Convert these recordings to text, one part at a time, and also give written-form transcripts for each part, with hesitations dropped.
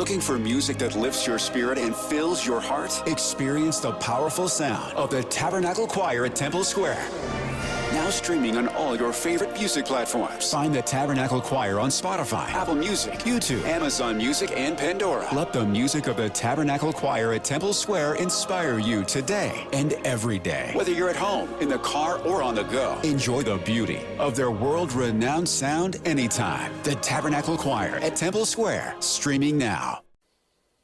Looking for music that lifts your spirit and fills your heart? Experience the powerful sound of the Tabernacle Choir at Temple Square. Now streaming on all your favorite music platforms. Find the Tabernacle Choir on Spotify, Apple Music, YouTube, Amazon Music, and Pandora. Let the music of the Tabernacle Choir at Temple Square inspire you today and every day. Whether you're at home, in the car, or on the go, enjoy the beauty of their world-renowned sound anytime. The Tabernacle Choir at Temple Square, streaming now.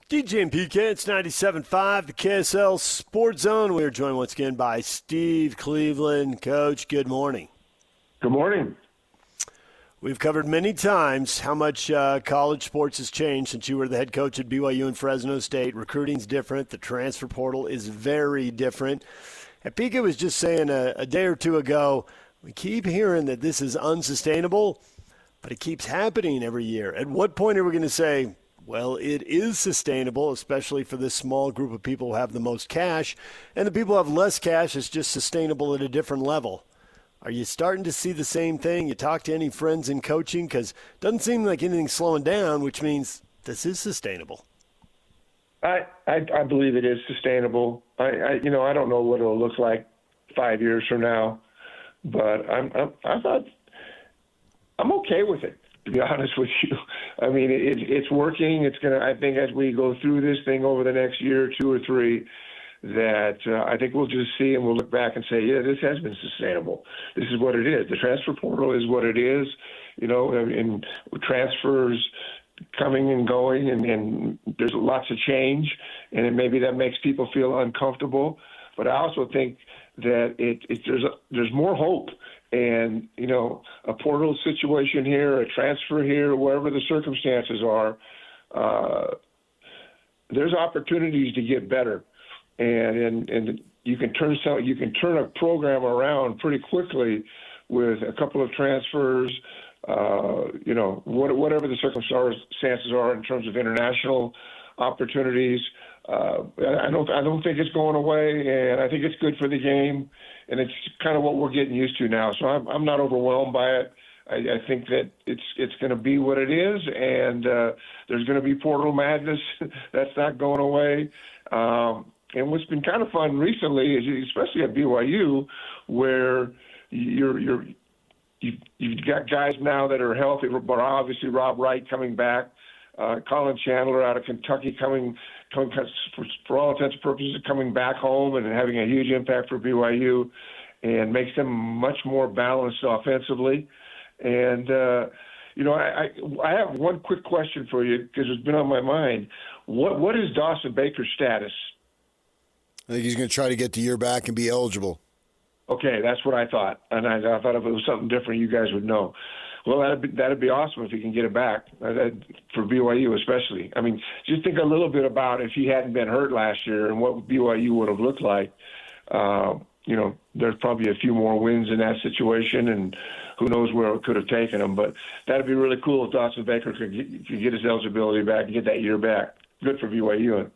DJ and PK, it's 97.5, the KSL Sports Zone. We are joined once again by Steve Cleveland. Coach, good morning. Good morning. We've covered many times how much college sports has changed since you were the head coach at BYU and Fresno State. Recruiting's different. The transfer portal is very different. And PK was just saying a day or two ago, we keep hearing that this is unsustainable, but it keeps happening every year. At what point are we going to say, well, it is sustainable, especially for this small group of people who have the most cash, and the people who have less cash is just sustainable at a different level? Are you starting to see the same thing? You talk to any friends in coaching? Because it doesn't seem like anything's slowing down, which means this is sustainable. I believe it is sustainable. I don't know what it'll look like 5 years from now, but I'm okay with it, to be honest with you. I mean, it's working. It's gonna. I think as we go through this thing over the next year, 2 or 3, that I think we'll just see and we'll look back and say, yeah, this has been sustainable. This is what it is. The transfer portal is what it is. And transfers coming and going, and there's lots of change, and maybe that makes people feel uncomfortable. But I also think that there's more hope. And, a portal situation here, a transfer here, wherever the circumstances are, there's opportunities to get better. And you can turn a program around pretty quickly with a couple of transfers, whatever the circumstances are in terms of international opportunities. I don't think it's going away, and I think it's good for the game, and it's kind of what we're getting used to now. So I'm not overwhelmed by it. I think that it's going to be what it is, and there's going to be portal madness. That's not going away. And what's been kind of fun recently is, especially at BYU, where you've got guys now that are healthy, but obviously Rob Wright coming back, Colin Chandler out of Kentucky coming for all intents and purposes, coming back home and having a huge impact for BYU, and makes them much more balanced offensively. And I have one quick question for you because it's been on my mind. What is Dawson Baker's status? I think he's going to try to get the year back and be eligible. Okay, that's what I thought. And I thought if it was something different, you guys would know. Well, that'd be awesome if he can get it back, for BYU especially. I mean, just think a little bit about if he hadn't been hurt last year and what BYU would have looked like. There's probably a few more wins in that situation, and who knows where it could have taken him. But that'd be really cool if Dawson Baker could get his eligibility back and get that year back. Good for BYU.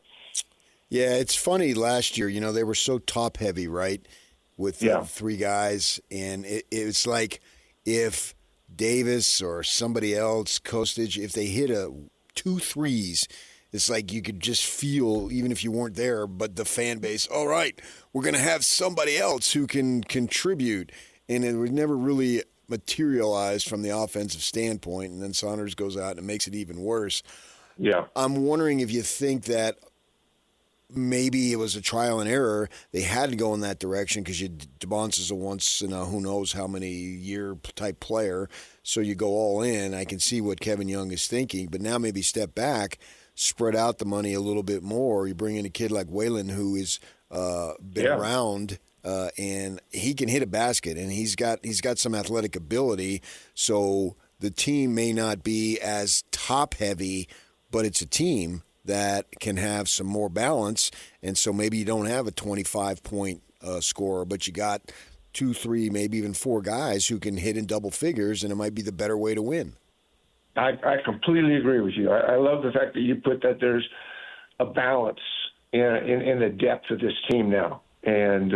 Yeah, it's funny. Last year, they were so top-heavy, right, with 3 guys. And it's like if Davis or somebody else, Kostic, if they hit 2 threes, it's like you could just feel, even if you weren't there, but the fan base, all right, we're going to have somebody else who can contribute. And it was never really materialized from the offensive standpoint. And then Saunders goes out and it makes it even worse. Yeah. I'm wondering if you think that maybe it was a trial and error. They had to go in that direction because DeBonce is a once in a who knows how many year type player. So you go all in. I can see what Kevin Young is thinking, but now maybe step back, spread out the money a little bit more. You bring in a kid like Waylon who has been around and he can hit a basket, and he's got some athletic ability. So the team may not be as top heavy, but it's a team that can have some more balance, and so maybe you don't have a 25-point scorer, but you got 2, 3, maybe even 4 guys who can hit in double figures, and it might be the better way to win. I completely agree with you. I love the fact that you put that there's a balance in the depth of this team now, and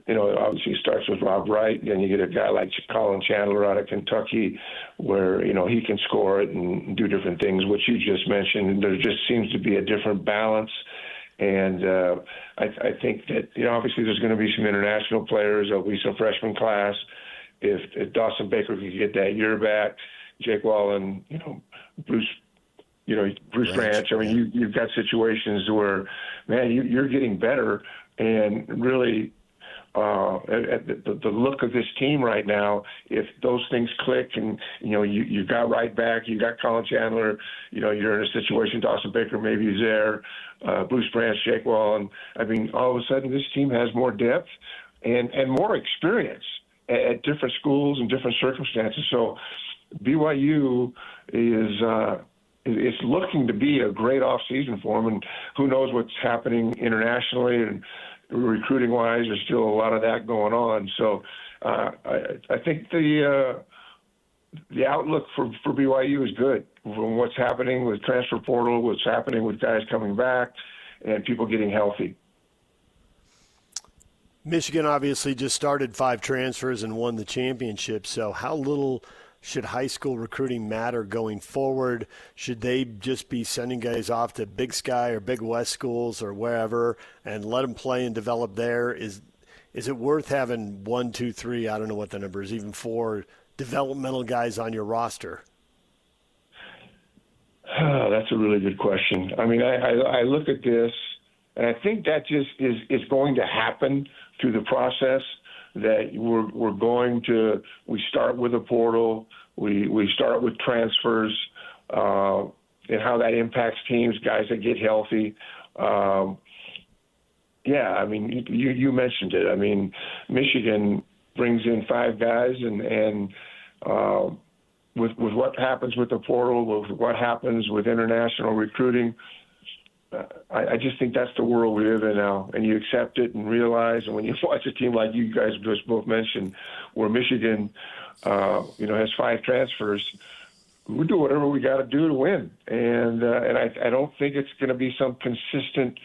obviously it starts with Rob Wright, and you get a guy like Colin Chandler out of Kentucky where, he can score it and do different things, which you just mentioned. There just seems to be a different balance. And I think that, obviously there's going to be some international players. There'll be some freshman class. If Dawson Baker could get that year back, Jake Wall and, Bruce Branch. I mean, you've got situations where, man, you're getting better, and really at the look of this team right now, if those things click and, you got right back, you got Colin Chandler, you're in a situation, Dawson Baker maybe is there, Bruce Branch, Jake Wall, and I mean, all of a sudden this team has more depth and more experience at different schools and different circumstances. So BYU is looking to be a great off-season for them, and who knows what's happening internationally and recruiting-wise. There's still a lot of that going on. So I think the outlook for BYU is good from what's happening with transfer portal, what's happening with guys coming back, and people getting healthy. Michigan obviously just started 5 transfers and won the championship. So how little should high school recruiting matter going forward? Should they just be sending guys off to Big Sky or Big West schools or wherever and let them play and develop there? Is it worth having 1, 2, 3, I don't know what the number is, even 4 developmental guys on your roster? That's a really good question. I mean, I look at this, and I think that just is going to happen through the process, that we start with a portal, we start with transfers, and how that impacts teams, guys that get healthy. I mean, you mentioned it. I mean, Michigan brings in 5 guys, and with what happens with the portal, with what happens with international recruiting, I just think that's the world we live in now, and you accept it and realize. And when you watch a team like you guys just both mentioned, where Michigan, has 5 transfers, we do whatever we got to do to win. And I don't think it's going to be some consistent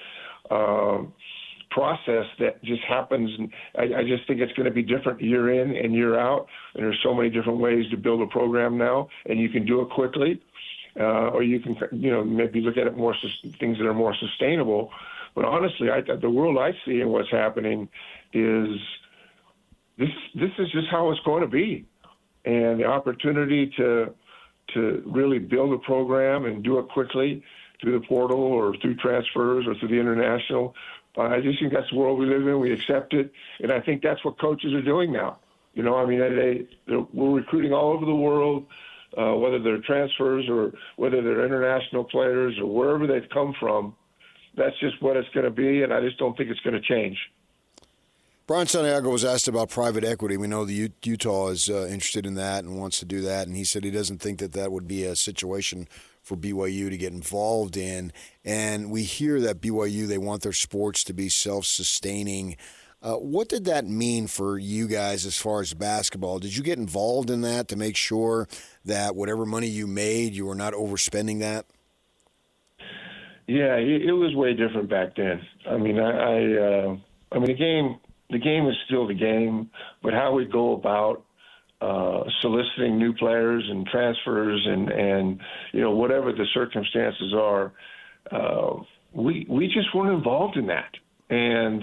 process that just happens. I just think it's going to be different year in and year out. And there's so many different ways to build a program now, and you can do it quickly. Or you can, maybe look at it more, things that are more sustainable. But honestly, the world I see and what's happening is this is just how it's going to be. And the opportunity to really build a program and do it quickly through the portal or through transfers or through the international, I just think that's the world we live in. We accept it. And I think that's what coaches are doing now. We're recruiting all over the world. Whether they're transfers or whether they're international players or wherever they've come from, that's just what it's going to be, and I just don't think it's going to change. Brian Santiago was asked about private equity. We know the Utah is interested in that and wants to do that, and he said he doesn't think that would be a situation for BYU to get involved in. And we hear that BYU, they want their sports to be self-sustaining. What did that mean for you guys as far as basketball? Did you get involved in that to make sure that whatever money you made, you were not overspending that? Yeah, it was way different back then. I mean, the game is still the game, but how we go about soliciting new players and transfers and whatever the circumstances are, we just weren't involved in that. And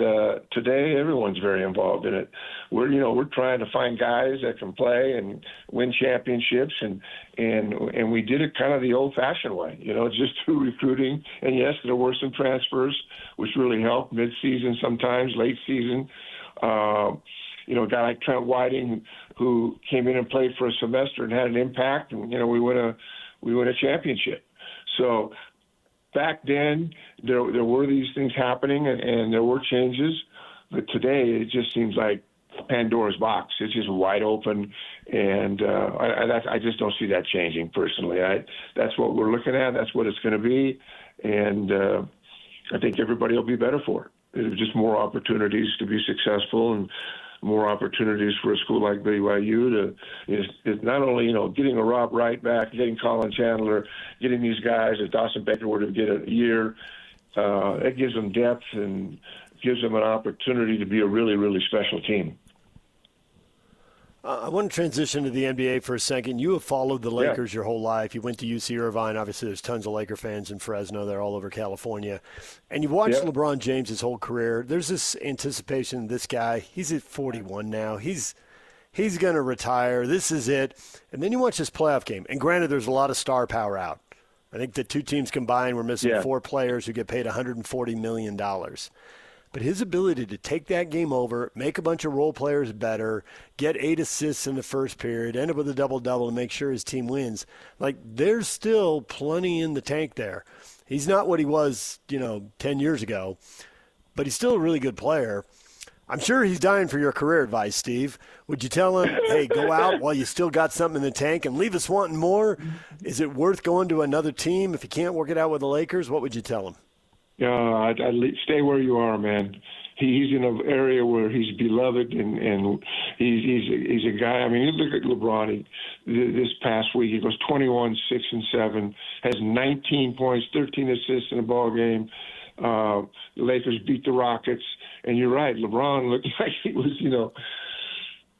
today, everyone's very involved in it. We're trying to find guys that can play and win championships, and we did it kind of the old-fashioned way, just through recruiting. And yes, there were some transfers, which really helped mid-season, sometimes late season. A guy like Trent Whiting, who came in and played for a semester and had an impact, and we win a championship. So back then, there were these things happening, and there were changes. But today, it just seems like Pandora's box. It's just wide open, and I just don't see that changing personally. That's what we're looking at. That's what it's going to be, and I think everybody will be better for it. There's just more opportunities to be successful and more opportunities for a school like BYU to not only, getting a Rob Wright back, getting Colin Chandler, getting these guys, if Dawson Baker were to get a year, it gives them depth and gives them an opportunity to be a really, really special team. I want to transition to the NBA for a second. You have followed the Lakers your whole life. You went to UC Irvine. Obviously, there's tons of Laker fans in Fresno. They're all over California. And you've watched LeBron James his whole career. There's this anticipation, this guy, he's at 41 now. He's going to retire. This is it. And then you watch this playoff game. And granted, there's a lot of star power out. I think the two teams combined were missing 4 players who get paid $140 million. But his ability to take that game over, make a bunch of role players better, get 8 assists in the first period, end up with a double-double to make sure his team wins, like there's still plenty in the tank there. He's not what he was, 10 years ago, but he's still a really good player. I'm sure he's dying for your career advice, Steve. Would you tell him, hey, go out while you still got something in the tank and leave us wanting more? Is it worth going to another team if you can't work it out with the Lakers? What would you tell him? I'd stay where you are, man. He's in an area where he's beloved, and he's a guy. I mean, you look at LeBron. This past week, he goes 21, 6, and 7, has 19 points, 13 assists in a ball game. The Lakers beat the Rockets, and you're right. LeBron looked like he was,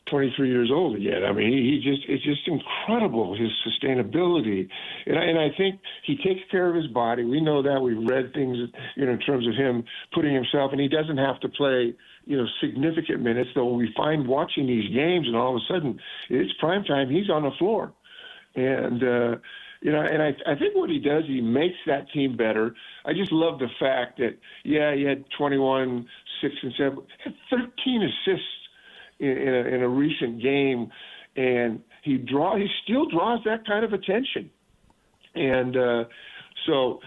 23 years old again. I mean, it's just incredible, his sustainability. And I think he takes care of his body. We know that. We've read things, in terms of him putting himself, and he doesn't have to play, significant minutes, though we find watching these games and all of a sudden it's prime time, he's on the floor. And, and I think what he does, he makes that team better. I just love the fact that, he had 21, 6, and 7, had 13 assists in a recent game, and he still draws that kind of attention. And so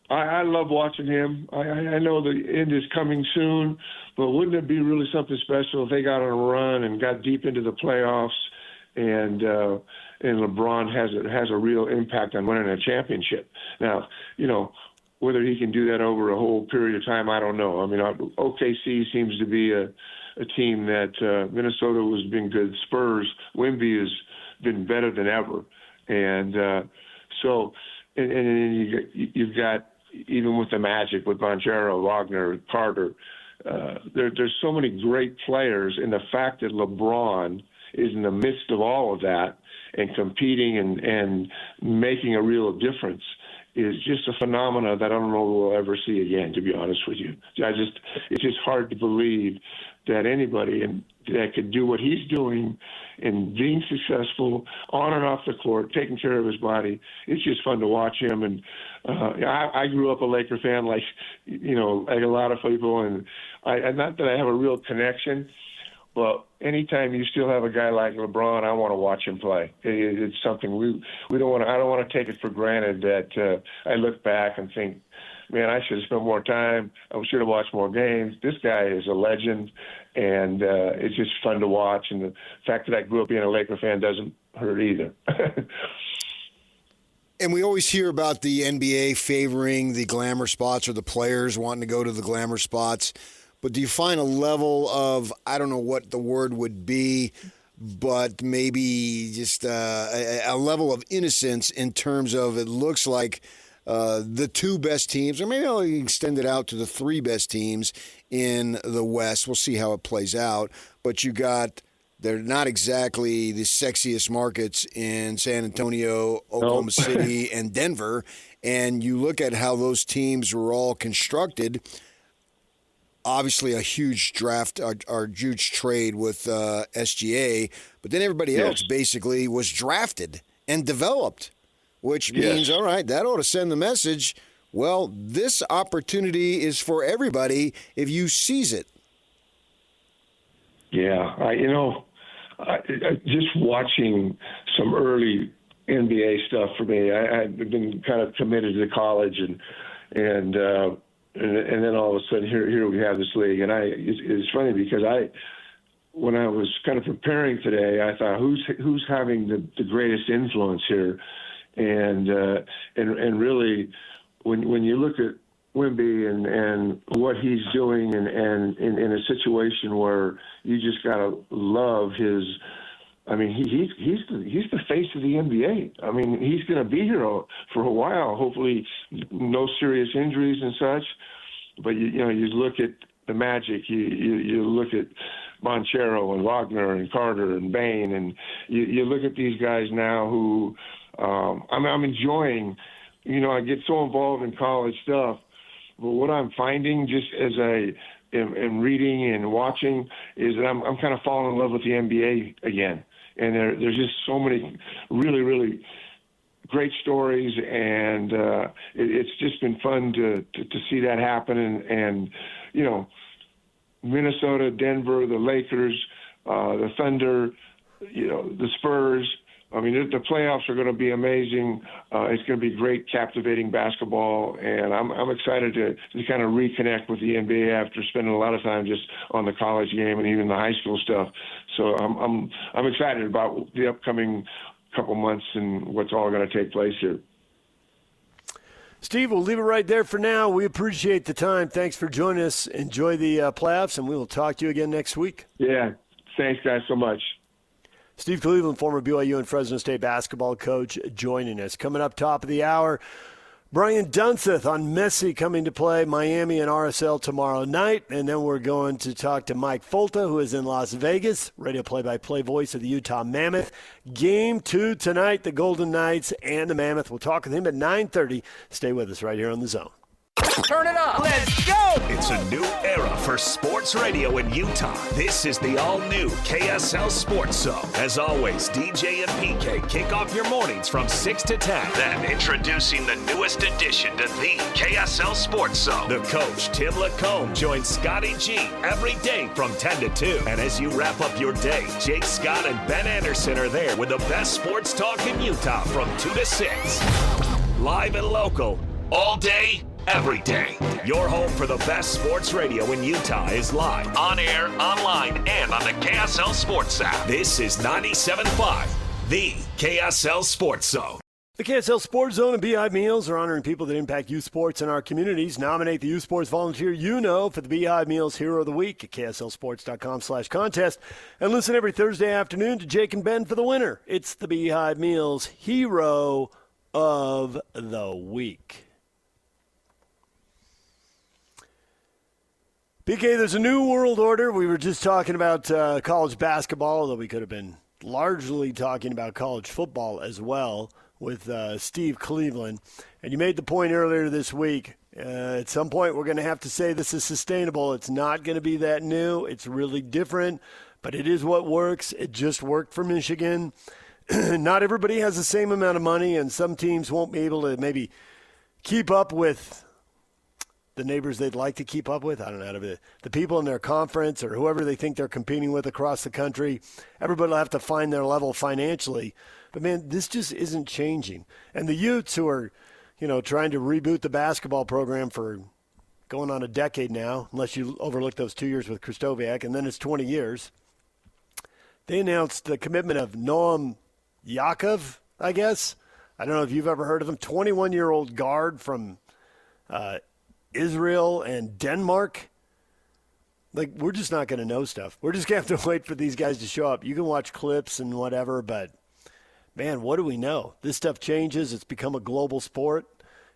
I love watching him. I know the end is coming soon, but wouldn't it be really something special if they got on a run and got deep into the playoffs, and LeBron has a real impact on winning a championship? Now, whether he can do that over a whole period of time, I don't know. I mean, OKC seems to be a team that Minnesota has been good. Spurs, Wemby has been better than ever. And so you've got, even with the Magic, with Banchero, Wagner, Carter, there's so many great players. And the fact that LeBron is in the midst of all of that and competing and making a real difference is just a phenomena that I don't know we'll ever see again, to be honest with you. It's just hard to believe that anybody that could do what he's doing and being successful on and off the court, taking care of his body. It's just fun to watch him. And I grew up a Laker fan, like a lot of people, and not that I have a real connection, but anytime you still have a guy like LeBron, I want to watch him play. It's something we don't want to. I don't want to take it for granted that I look back and think, man, I should have spent more time. I should have watched more games. This guy is a legend, and it's just fun to watch. And the fact that I grew up being a Laker fan doesn't hurt either. And we always hear about the NBA favoring the glamour spots or the players wanting to go to the glamour spots. But do you find a level of, I don't know what the word would be, but maybe just a level of innocence in terms of it looks like the 2 best teams, or maybe I'll extend it out to the 3 best teams in the West. We'll see how it plays out. But they're not exactly the sexiest markets in San Antonio, Oklahoma City, and Denver. And you look at how those teams were all constructed. Obviously, a huge draft, or huge trade with SGA, but then everybody else basically was drafted and developed, which means, all right, that ought to send the message, well, this opportunity is for everybody if you seize it. Yeah, I just watching some early NBA stuff for me, I've been kind of committed to college, and then all of a sudden here we have this league, and it's funny because when I was kind of preparing today, I thought who's having the greatest influence here, and really when you look at Wemby and what he's doing, and in a situation where you just gotta love his. I mean, he's the face of the NBA. I mean, he's going to be here for a while. Hopefully, no serious injuries and such. But you look at the Magic. You look at Monchero and Wagner and Carter and Bain, and you look at these guys now who I'm enjoying. I get so involved in college stuff, but what I'm finding just as in reading and watching is that I'm kind of falling in love with the NBA again. And there's just so many really, really great stories, and it's just been fun to see that happen. And Minnesota, Denver, the Lakers, the Thunder, the Spurs. I mean, the playoffs are going to be amazing. It's going to be great, captivating basketball, and I'm excited to kind of reconnect with the NBA after spending a lot of time just on the college game and even the high school stuff. So I'm excited about the upcoming couple months and what's all going to take place here. Steve, we'll leave it right there for now. We appreciate the time. Thanks for joining us. Enjoy the playoffs, and we will talk to you again next week. Yeah, thanks, guys, so much. Steve Cleveland, former BYU and Fresno State basketball coach, joining us. Coming up top of the hour, Brian Dunseth on Messi coming to play Miami and RSL tomorrow night. And then we're going to talk to Mike Folta, who is in Las Vegas, radio play-by-play voice of the Utah Mammoth. Game 2 tonight, the Golden Knights and the Mammoth. We'll talk with him at 9:30. Stay with us right here on The Zone. Turn it up. Let's go. It's a new era for sports radio in Utah. This is the all-new KSL Sports Zone. As always, DJ and PK kick off your mornings from 6 to 10. Then introducing the newest addition to the KSL Sports Zone. The coach, Tim Lacombe, joins Scotty G every day from 10 to 2. And as you wrap up your day, Jake Scott and Ben Anderson are there with the best sports talk in Utah from 2 to 6. Live and local, all day, every day. Your home for the best sports radio in Utah is live, on air, online, and on the KSL Sports app. This is 97.5, the KSL Sports Zone. The KSL Sports Zone and Beehive Meals are honoring people that impact youth sports in our communities. Nominate the youth sports volunteer for the Beehive Meals Hero of the Week at KSLSports.com/contest. And listen every Thursday afternoon to Jake and Ben for the winner. It's the Beehive Meals Hero of the Week. PK, there's a new world order. We were just talking about college basketball, although we could have been largely talking about college football as well with Steve Cleveland. And you made the point earlier this week. At some point, we're going to have to say this is sustainable. It's not going to be that new. It's really different, but it is what works. It just worked for Michigan. Not everybody has the same amount of money, and some teams won't be able to maybe keep up with the neighbors they'd like to keep up with. I don't know, the people in their conference or whoever they think they're competing with across the country. Everybody will have to find their level financially. But, man, this just isn't changing. And the Utes who are, trying to reboot the basketball program for going on a decade now, unless you overlook those 2 years with Kristoviak, and then it's 20 years, they announced the commitment of Noam Yakov, I guess. I don't know if you've ever heard of him. 21-year-old guard from Israel and Denmark. We're just not going to know stuff. We're just going to have to wait for these guys to show up. You can watch clips and whatever, but, man, what do we know? This stuff changes. It's become a global sport.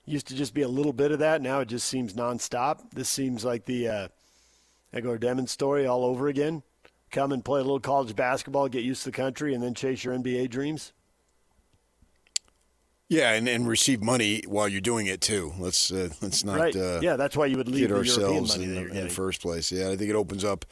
Used to just be a little bit of that. Now it just seems nonstop. This seems like the Egor Demon story all over again. Come and play a little college basketball, get used to the country, and then chase your NBA dreams. Yeah, and receive money while you're doing it too. Let's not. Right. Yeah, that's why you would leave kid the European ourselves money in the first place. Yeah, I think it opens up.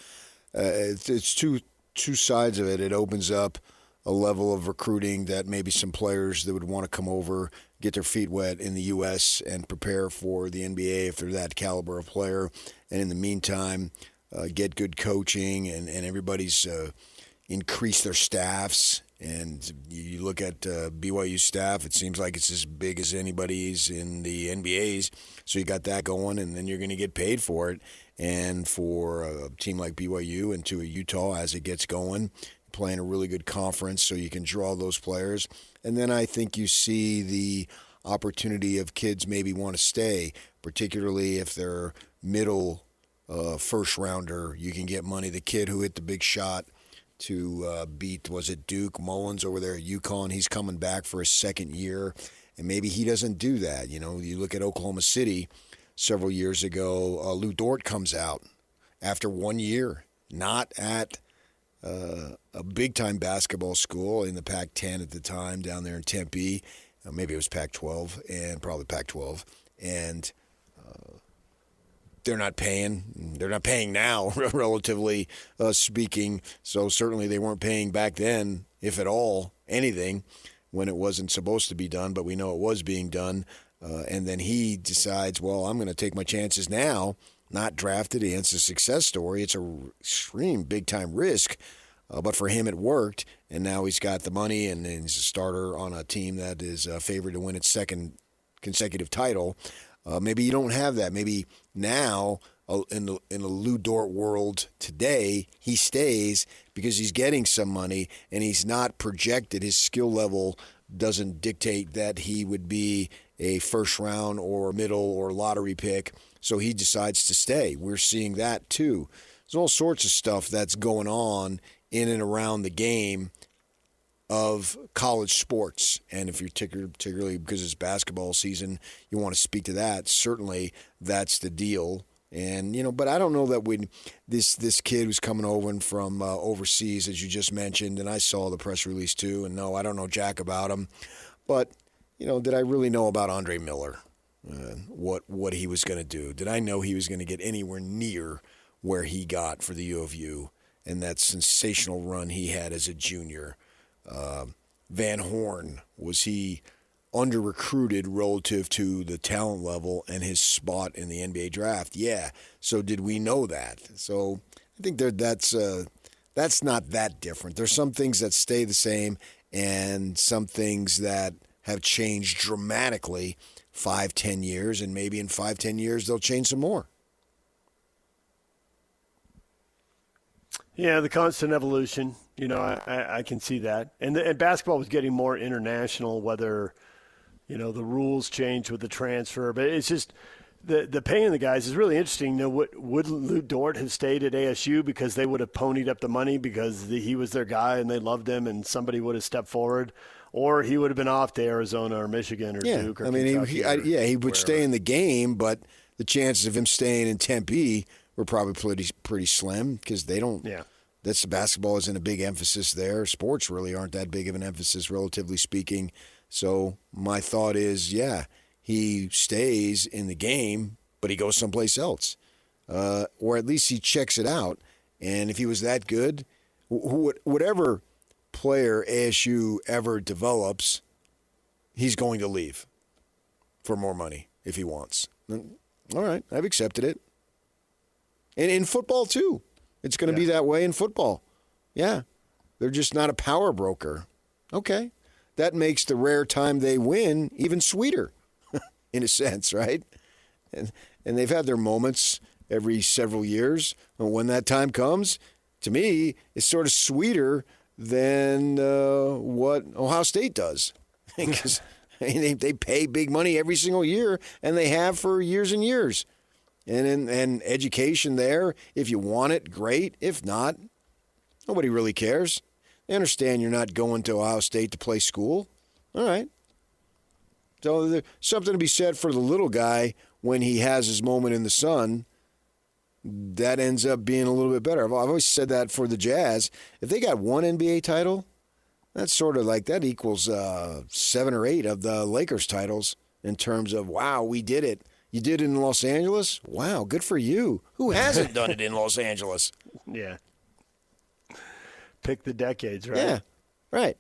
It's two sides of it. It opens up a level of recruiting that maybe some players that would want to come over, get their feet wet in the U.S. and prepare for the NBA if they're that caliber of player. And in the meantime, get good coaching and everybody's increase their staffs. And you look at BYU staff, it seems like it's as big as anybody's in the NBA's. So you got that going, and then you're going to get paid for it. And for a team like BYU and to a Utah as it gets going, playing a really good conference so you can draw those players. And then I think you see the opportunity of kids maybe want to stay, particularly if they're middle first rounder. You can get money. The kid who hit the big shot to beat, was it Duke Mullins over there at UConn? He's coming back for his second year, and maybe he doesn't do that. You look at Oklahoma City several years ago. Lou Dort comes out after 1 year, not at a big-time basketball school in the Pac-10 at the time down there in Tempe. Maybe it was Pac-12 and probably Pac-12. And they're not paying. They're not paying now, relatively speaking. So certainly they weren't paying back then, if at all, anything, when it wasn't supposed to be done. But we know it was being done. And then he decides, well, I'm going to take my chances now. Not drafted. It's a success story. It's a extreme big-time risk. But for him, it worked. And now he's got the money, and he's a starter on a team that is favored to win its second consecutive title. Maybe you don't have that. Maybe now, in the Lou Dort world today, he stays because he's getting some money and he's not projected. His skill level doesn't dictate that he would be a first round or middle or lottery pick. So he decides to stay. We're seeing that too. There's all sorts of stuff that's going on in and around the game of college sports. And if you're particularly because it's basketball season, you want to speak to that, certainly that's the deal. And, but I don't know that this kid who's coming over from overseas, as you just mentioned, and I saw the press release too, and no, I don't know jack about him. But, did I really know about Andre Miller, what he was going to do? Did I know he was going to get anywhere near where he got for the U of U and that sensational run he had as a junior? Van Horn, was he under-recruited relative to the talent level and his spot in the NBA draft? Yeah. So did we know that? So I think that's not that different. There's some things that stay the same and some things that have changed dramatically 5-10 years, and maybe in 5-10 years they'll change some more. Yeah, the constant evolution. I can see that. And basketball was getting more international, whether, the rules changed with the transfer. But it's just the paying the guys is really interesting. Would Lou Dort have stayed at ASU because they would have ponied up the money because he was their guy and they loved him and somebody would have stepped forward? Or he would have been off to Arizona or Michigan or Duke or Kentucky. He would stay in the game, but the chances of him staying in Tempe were probably pretty slim because they don't. Yeah. That's basketball isn't a big emphasis there. Sports really aren't that big of an emphasis, relatively speaking. So my thought is, he stays in the game, but he goes someplace else, or at least he checks it out. And if he was that good, whatever player ASU ever develops, he's going to leave for more money if he wants. All right, I've accepted it. And in football too. It's going to be that way in football. Yeah. They're just not a power broker. Okay. That makes the rare time they win even sweeter, in a sense, right? And they've had their moments every several years. And when that time comes, to me, it's sort of sweeter than what Ohio State does. Because they pay big money every single year, and they have for years and years. And education there, if you want it, great. If not, nobody really cares. They understand you're not going to Ohio State to play school. All right. So there's something to be said for the little guy when he has his moment in the sun. That ends up being a little bit better. I've always said that for the Jazz. If they got one NBA title, that's sort of like that equals 7 or 8 of the Lakers titles in terms of, wow, we did it. You did it in Los Angeles? Wow, good for you. Who hasn't done it in Los Angeles? Yeah. Pick the decades, right? Yeah, right.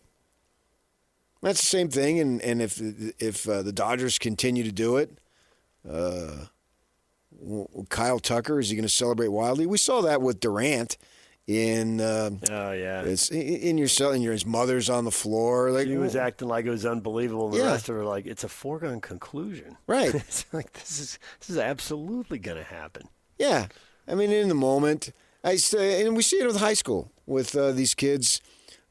That's the same thing, and if the Dodgers continue to do it, Kyle Tucker, is he going to celebrate wildly? We saw that with Durant in his mother's on the floor. Like, he was acting like it was unbelievable, and the rest of her like it's a foregone conclusion. Right. It's like this is absolutely going to happen. Yeah, I mean, in the moment, and we see it with high school with these kids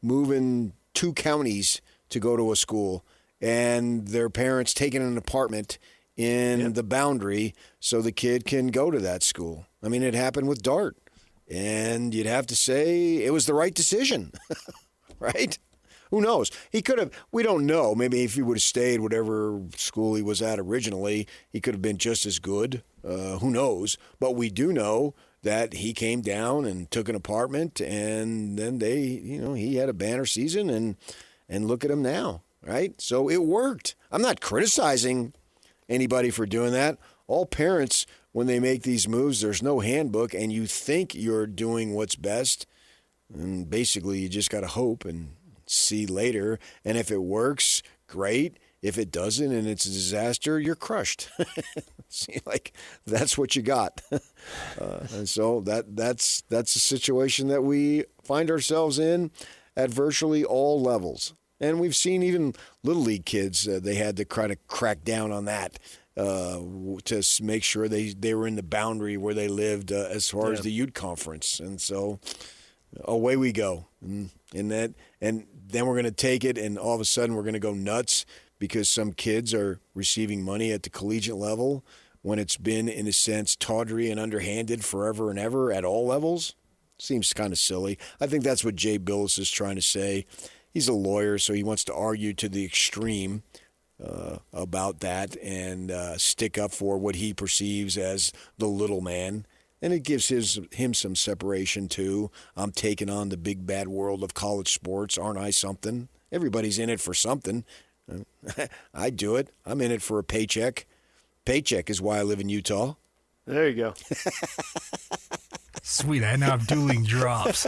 moving 2 counties to go to a school, and their parents taking an apartment in the boundary so the kid can go to that school. I mean, it happened with Dart. And you'd have to say it was the right decision, right? Who knows? He could have, we don't know. Maybe if he would have stayed whatever school he was at originally, he could have been just as good. Who knows? But we do know that he came down and took an apartment, and then he had a banner season, and look at him now, right? So it worked. I'm not criticizing anybody for doing that. All parents, when they make these moves, there's no handbook, and you think you're doing what's best, and basically you just got to hope and see later. And if it works, great. If it doesn't and it's a disaster, you're crushed. See, like, that's what you got. And so that's a situation that we find ourselves in at virtually all levels. And we've seen even Little League kids, they had to try to crack down on that to make sure they were in the boundary where they lived as far as the youth conference. And so away we go. And then we're going to take it, and all of a sudden we're going to go nuts because some kids are receiving money at the collegiate level when it's been, in a sense, tawdry and underhanded forever and ever at all levels. Seems kind of silly. I think that's what Jay Billis is trying to say. He's a lawyer, so he wants to argue to the extreme about that and stick up for what he perceives as the little man. And it gives him some separation, too. I'm taking on the big, bad world of college sports. Aren't I something? Everybody's in it for something. I do it. I'm in it for a paycheck. Paycheck is why I live in Utah. There you go. Sweet. I now have dueling drops.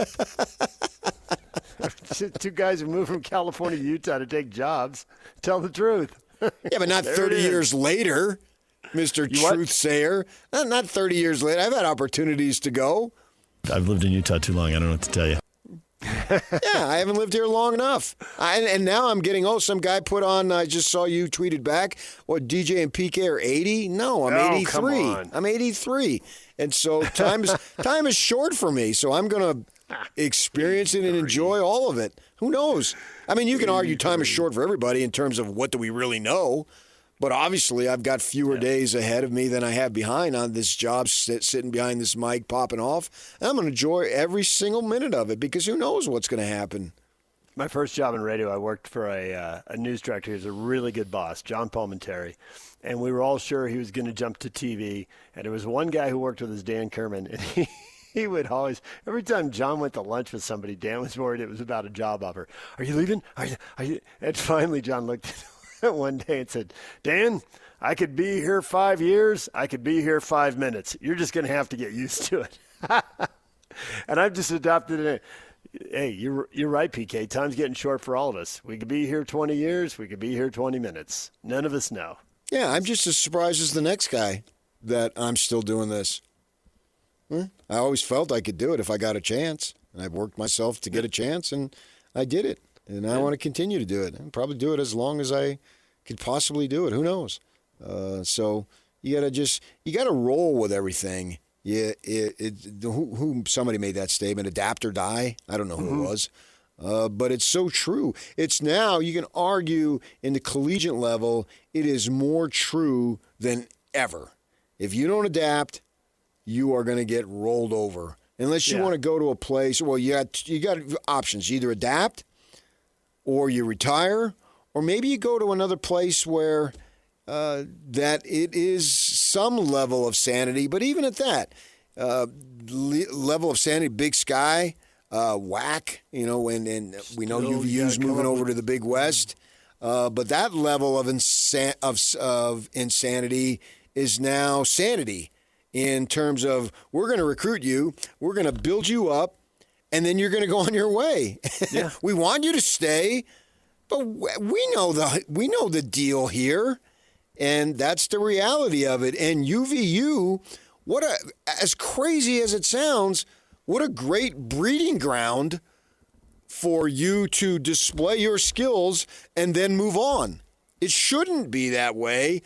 Two guys who moved from California to Utah to take jobs. Tell the truth. Yeah, but not 30 years later, Mr. Truthsayer. Not 30 years later. I've had opportunities to go. I've lived in Utah too long. I don't know what to tell you. Yeah, I haven't lived here long enough. And now I'm getting, some guy put on, I just saw you tweeted back, DJ and PK are 80? No, I'm 83. Come on. I'm 83. And so time is short for me, so I'm going to experience it and enjoy all of it. Who knows? I mean, you can argue time is short for everybody in terms of what do we really know. But obviously, I've got fewer days ahead of me than I have behind on this job, sitting behind this mic, popping off. And I'm going to enjoy every single minute of it because who knows what's going to happen. My first job in radio, I worked for a news director who's a really good boss, John Palmentary. And we were all sure he was going to jump to TV. And there was one guy who worked with us, Dan Kerman, and he would always, every time John went to lunch with somebody, Dan was worried it was about a job offer. Are you leaving? Are you? And finally, John looked at him one day and said, Dan, I could be here 5 years. I could be here 5 minutes. You're just going to have to get used to it. And I've just adopted it. Hey, you're right, PK. Time's getting short for all of us. We could be here 20 years. We could be here 20 minutes. None of us know. Yeah, I'm just as surprised as the next guy that I'm still doing this. I always felt I could do it if I got a chance. And I've worked myself to get a chance, and I did it. And I want to continue to do it. And probably do it as long as I could possibly do it. Who knows? So you got to roll with everything. Yeah, who somebody made that statement, adapt or die. I don't know who it was. But it's so true. It's now, you can argue in the collegiate level, it is more true than ever. If you don't adapt, you are going to get rolled over. Unless you want to go to a place, well, you got options. You either adapt or you retire, or maybe you go to another place where that it is some level of sanity. But even at that level of sanity, Big Sky, whack, and we know UVU's moving over to the Big West. But that level of insanity is now sanity in terms of we're going to recruit you, we're going to build you up, and then you're going to go on your way. Yeah. We want you to stay, but we know the deal here, and that's the reality of it. And UVU, as crazy as it sounds, what a great breeding ground for you to display your skills and then move on. It shouldn't be that way,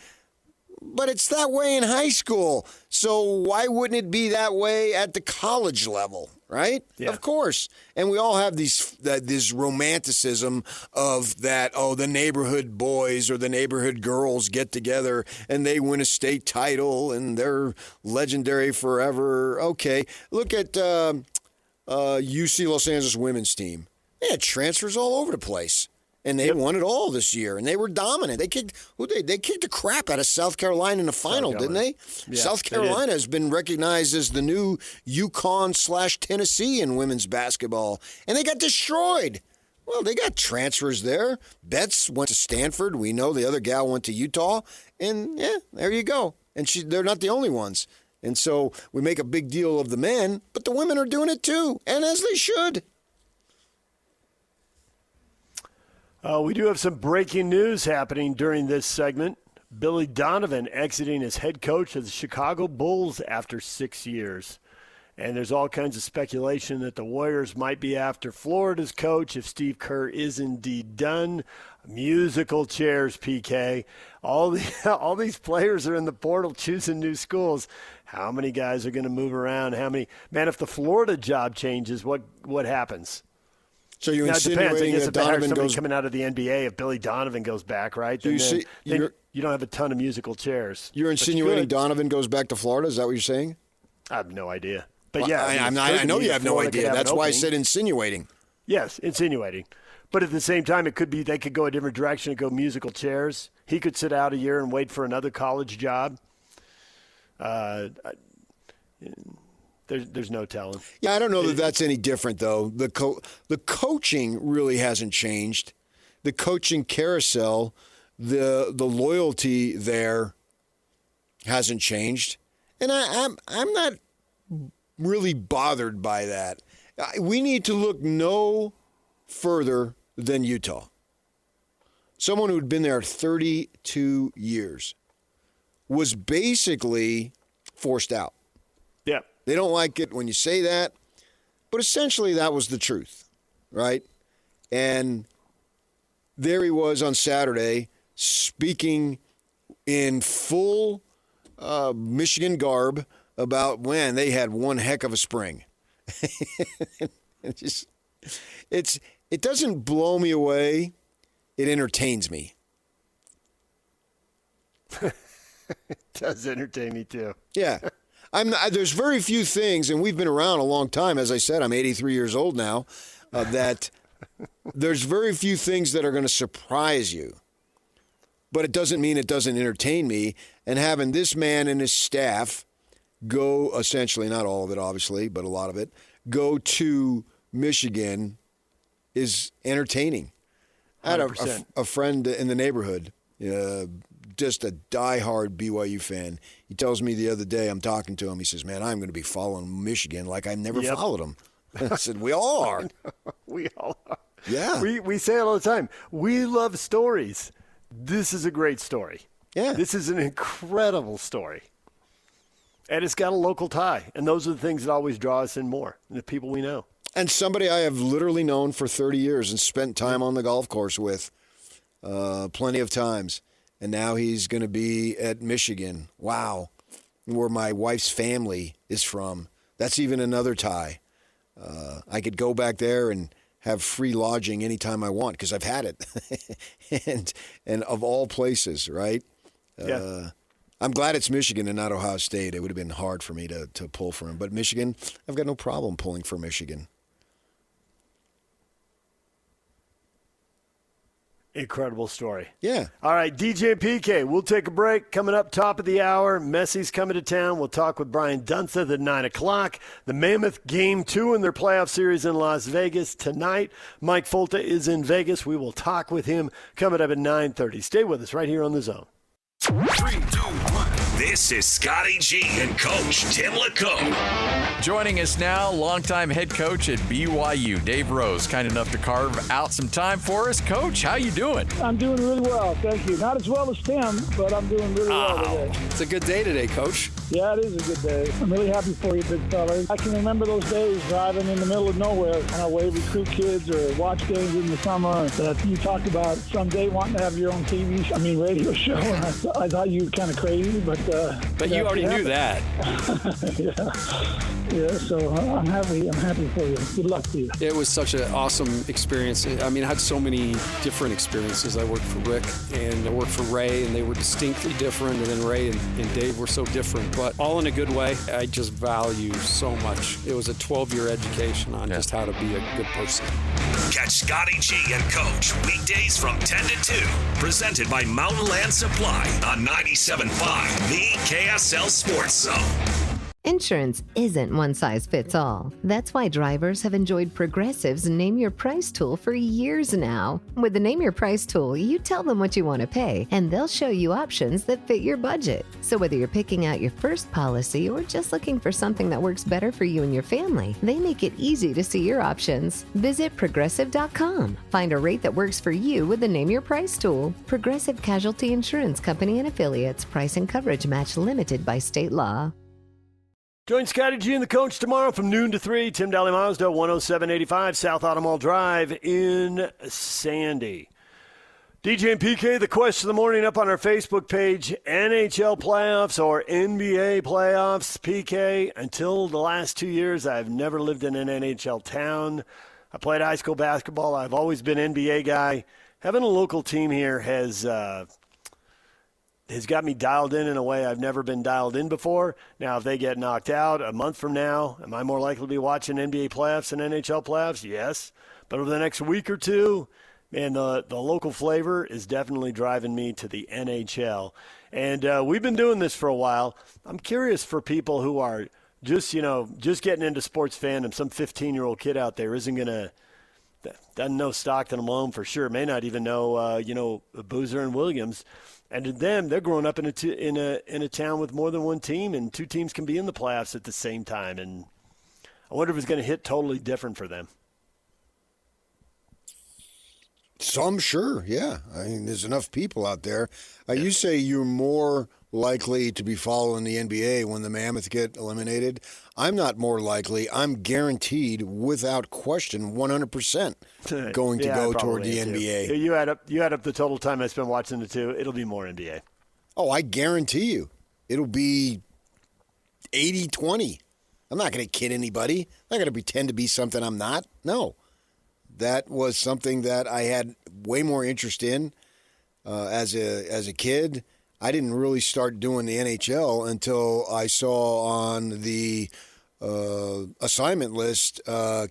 but it's that way in high school. So why wouldn't it be that way at the college level, right? Yeah. Of course. And we all have this romanticism of that, the neighborhood boys or the neighborhood girls get together and they win a state title and they're legendary forever. Okay, look at UC Los Angeles women's team. They had transfers all over the place. And they won it all this year, and they were dominant. They kicked the crap out of South Carolina in the final, didn't they? Yeah, South Carolina has been recognized as the new UConn/Tennessee in women's basketball, and they got destroyed. Well, they got transfers there. Betts went to Stanford. We know the other gal went to Utah, and there you go. And they're not the only ones. And so we make a big deal of the men, but the women are doing it too, and as they should. We do have some breaking news happening during this segment. Billy Donovan exiting as head coach of the Chicago Bulls after 6 years. And there's all kinds of speculation that the Warriors might be after Florida's coach if Steve Kerr is indeed done. Musical chairs, PK. All these players are in the portal choosing new schools. How many guys are going to move around? How many? Man, if the Florida job changes, what happens? So you're insinuating that Donovan goes coming out of the NBA if Billy Donovan goes back, right? Then you don't have a ton of musical chairs. You're insinuating Donovan goes back to Florida? Is that what you're saying? I have no idea. But I know you have no idea. That's why I said insinuating. Yes, insinuating. But at the same time, it could be they could go a different direction and go musical chairs. He could sit out a year and wait for another college job. There's no telling. Yeah, I don't know that that's any different, though. The coaching really hasn't changed. The coaching carousel, the loyalty there hasn't changed. And I'm not really bothered by that. We need to look no further than Utah. Someone who had been there 32 years was basically forced out. Yeah. They don't like it when you say that, but essentially that was the truth, right? And there he was on Saturday speaking in full Michigan garb about when they had one heck of a spring. It doesn't blow me away. It entertains me. It does entertain me too. Yeah. There's very few things, and we've been around a long time. As I said, I'm 83 years old now, that there's very few things that are going to surprise you. But it doesn't mean it doesn't entertain me. And having this man and his staff go, essentially, not all of it, obviously, but a lot of it, go to Michigan is entertaining. I had a friend in the neighborhood, just a diehard BYU fan. He tells me the other day, I'm talking to him, he says, man, I'm going to be following Michigan like I never followed them. I said, we all are. We all are. Yeah. We say it all the time. We love stories. This is a great story. Yeah. This is an incredible story. And it's got a local tie. And those are the things that always draw us in more, the people we know. And somebody I have literally known for 30 years and spent time on the golf course with plenty of times. And now he's going to be at Michigan. Wow. Where my wife's family is from. That's even another tie. I could go back there and have free lodging anytime I want because I've had it. and of all places, right? Yeah. I'm glad it's Michigan and not Ohio State. It would have been hard for me to pull for him. But Michigan, I've got no problem pulling for Michigan. Incredible story. Yeah. All right, DJ and PK, we'll take a break. Coming up top of the hour, Messi's coming to town. We'll talk with Brian Dunseth at 9 o'clock. The Mammoth Game 2 in their playoff series in Las Vegas tonight. Mike Folta is in Vegas. We will talk with him coming up at 9:30. Stay with us right here on The Zone. 3, 2, 1. This is Scotty G and Coach Tim LeComb. Joining us now, longtime head coach at BYU, Dave Rose, kind enough to carve out some time for us. Coach, how you doing? I'm doing really well, thank you. Not as well as Tim, but I'm doing really well today. It's a good day today, Coach. Yeah, it is a good day. I'm really happy for you, big fella. I can remember those days driving in the middle of nowhere on our way to recruit kids or watch games in the summer that you talked about someday wanting to have your own radio show. And I thought you were kind of crazy, but you already knew that. Yeah, so I'm happy for you. Good luck to you. It was such an awesome experience. I mean, I had so many different experiences. I worked for Rick and I worked for Ray, and they were distinctly different. And then Ray and Dave were so different, but all in a good way. I just value so much. It was a 12-year education on just how to be a good person. Catch Scotty G and Coach weekdays from 10 to 2. Presented by Mountain Land Supply on 97.5, the KSL Sports Zone. Insurance isn't one size fits all. That's why drivers have enjoyed Progressive's Name Your Price tool for years now. With the Name Your Price tool, you tell them what you want to pay, and they'll show you options that fit your budget. So whether you're picking out your first policy or just looking for something that works better for you and your family, they make it easy to see your options. Visit Progressive.com. Find a rate that works for you with the Name Your Price tool. Progressive Casualty Insurance Company and Affiliates. Price and coverage match limited by state law. Join Scotty G and the Coach tomorrow from noon to 3. Tim Daly Mazda, 10785 South Auto Mall Drive in Sandy. DJ and PK, the question of the morning up on our Facebook page. NHL playoffs or NBA playoffs? PK, until the last 2 years, I've never lived in an NHL town. I played high school basketball. I've always been NBA guy. Having a local team here has got me dialed in a way I've never been dialed in before. Now, if they get knocked out a month from now, am I more likely to be watching NBA playoffs than NHL playoffs? Yes. But over the next week or two, man, the local flavor is definitely driving me to the NHL. And we've been doing this for a while. I'm curious for people who are just getting into sports fandom. Some 15-year-old kid out there doesn't know Stockton and Malone for sure. May not even know, Boozer and Williams. And to them, they're growing up in a town with more than one team, and two teams can be in the playoffs at the same time. And I wonder if it's going to hit totally different for them. Some, sure, yeah. I mean, there's enough people out there. You say you're more likely to be following the NBA when the Mammoth get eliminated. I'm not more likely. I'm guaranteed, without question, 100% going to go toward the NBA. Too. You add up the total time I spend watching the two. It'll be more NBA. Oh, I guarantee you. It'll be 80-20. I'm not going to kid anybody. I'm not going to pretend to be something I'm not. No. That was something that I had way more interest in as a kid. I didn't really start doing the NHL until I saw on the assignment list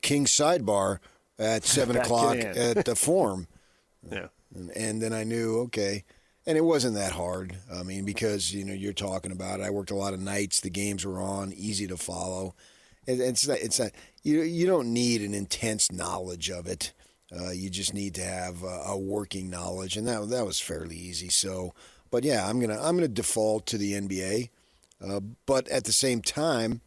King's Sidebar at 7 o'clock at the Forum. Yeah. And then I knew, okay. And it wasn't that hard. I mean, because, you're talking about it. I worked a lot of nights. The games were on, easy to follow. It's not, you don't need an intense knowledge of it. You just need to have a working knowledge, and that was fairly easy. So, but yeah, I'm gonna default to the NBA. But at the same time,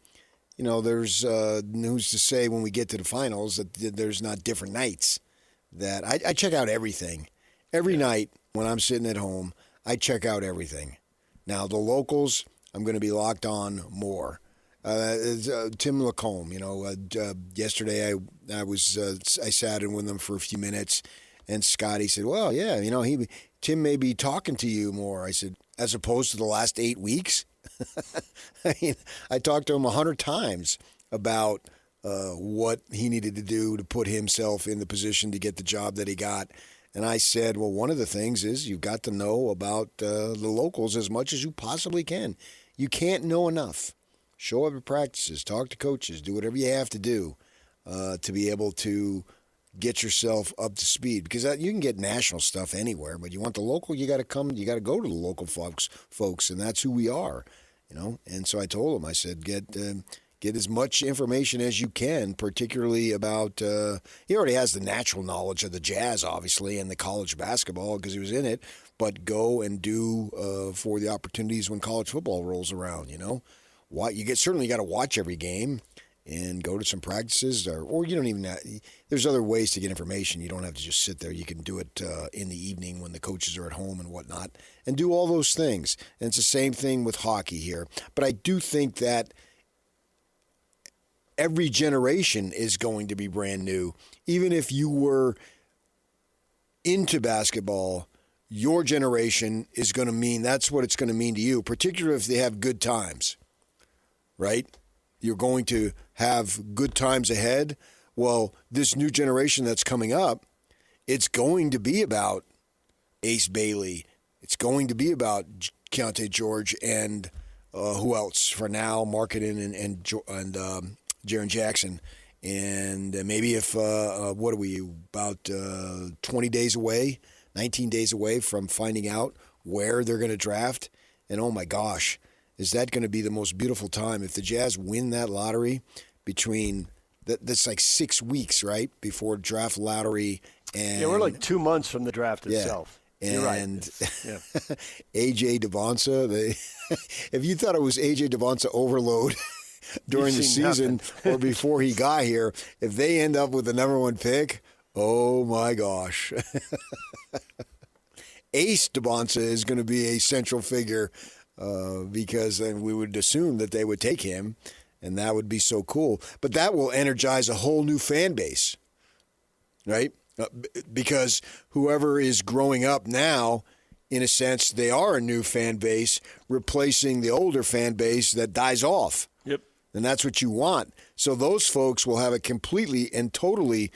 there's who's to say when we get to the finals that there's not different nights. That I check out everything every night when I'm sitting at home. I check out everything. Now the locals, I'm going to be locked on more. Tim Lacombe, yesterday I sat in with him for a few minutes, and Scotty said, "Well, yeah, Tim may be talking to you more." I said, "As opposed to the last 8 weeks." I mean, I talked to him 100 times about what he needed to do to put himself in the position to get the job that he got. And I said, well, one of the things is you've got to know about the locals as much as you possibly can. You can't know enough. Show up at practices, talk to coaches, do whatever you have to do to be able to get yourself up to speed. Because you can get national stuff anywhere, but you want the local, you got to go to the local folks, and that's who we are, And so I told him, I said, get as much information as you can, particularly about he already has the natural knowledge of the Jazz, obviously, and the college basketball because he was in it, but go and do for the opportunities when college football rolls around, certainly got to watch every game and go to some practices, or you don't even have, there's other ways to get information. You don't have to just sit there. You can do it in the evening when the coaches are at home and whatnot, and do all those things. And it's the same thing with hockey here. But I do think that every generation is going to be brand new. Even if you were into basketball, your generation is going to mean, that's what it's going to mean to you, particularly if they have good times. Right? You're going to have good times ahead. Well, this new generation that's coming up, it's going to be about Ace Bailey. It's going to be about Keontae George and who else? For now, Markkanen and Jaren Jackson. And maybe if, what are we, about 20 days away, 19 days away from finding out where they're going to draft. And oh my gosh, is that going to be the most beautiful time if the Jazz win that lottery between that's like 6 weeks, right, before draft lottery. And yeah, we're like 2 months from the draft itself. And you're right. AJ Devonsa, if you thought it was AJ Devonsa overload during the season or before he got here, if they end up with the number 1 pick, oh my gosh. Ace Devonsa is going to be a central figure because then we would assume that they would take him, and that would be so cool. But that will energize a whole new fan base, right? Because whoever is growing up now, in a sense, they are a new fan base replacing the older fan base that dies off. Yep. And that's what you want. So those folks will have a completely and totally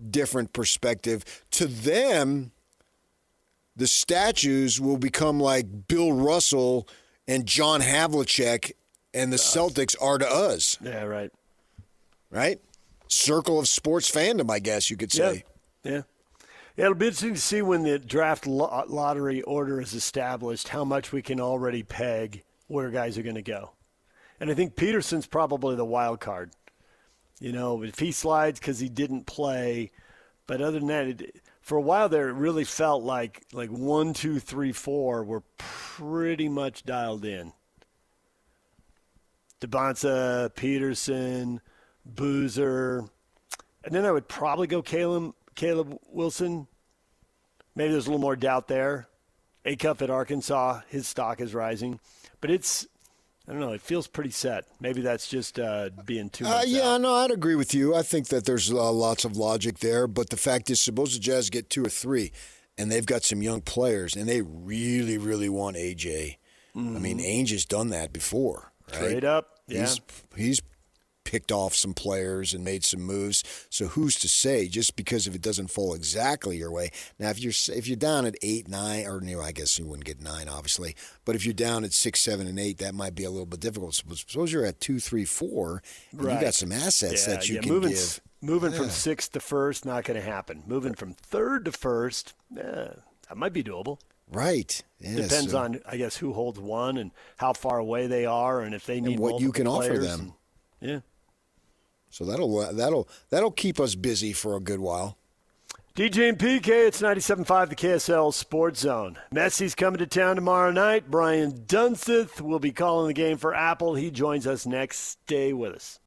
different perspective. To them, the statues will become like Bill Russell and John Havlicek and the Celtics are to us. Yeah, right. Right? Circle of sports fandom, I guess you could say. Yeah. It'll be interesting to see when the draft lottery order is established how much we can already peg where guys are going to go. And I think Peterson's probably the wild card. You know, if he slides because he didn't play. But other than that, for a while there, it really felt like 1, 2, 3, 4 were pretty much dialed in. Devonsa, Peterson, Boozer. And then I would probably go Caleb Wilson. Maybe there's a little more doubt there. Acuff at Arkansas, his stock is rising. But I don't know, it feels pretty set. Maybe that's just being too much out. No, I'd agree with you. I think that there's lots of logic there. But the fact is, suppose the Jazz get 2 or 3, and they've got some young players, and they really, really want AJ. Mm-hmm. I mean, Ainge has done that before. Right? Trade up. Yeah. He's picked off some players and made some moves. So who's to say? Just because if it doesn't fall exactly your way. Now, if you're down at 8, 9, or I guess you wouldn't get 9, obviously. But if you're down at 6, 7, and 8, that might be a little bit difficult. Suppose you're at 2, 3, 4, and you got some assets that you can give. Moving from 6th to 1st, not going to happen. Moving from 3rd to 1st, that might be doable. Right. Yeah, depends on, I guess, who holds 1 and how far away they are, and if they need what you can offer them. Yeah. So that'll keep us busy for a good while. DJ and PK, it's 97.5, the KSL Sports Zone. Messi's coming to town tomorrow night. Brian Dunseth will be calling the game for Apple. He joins us next. Stay with us.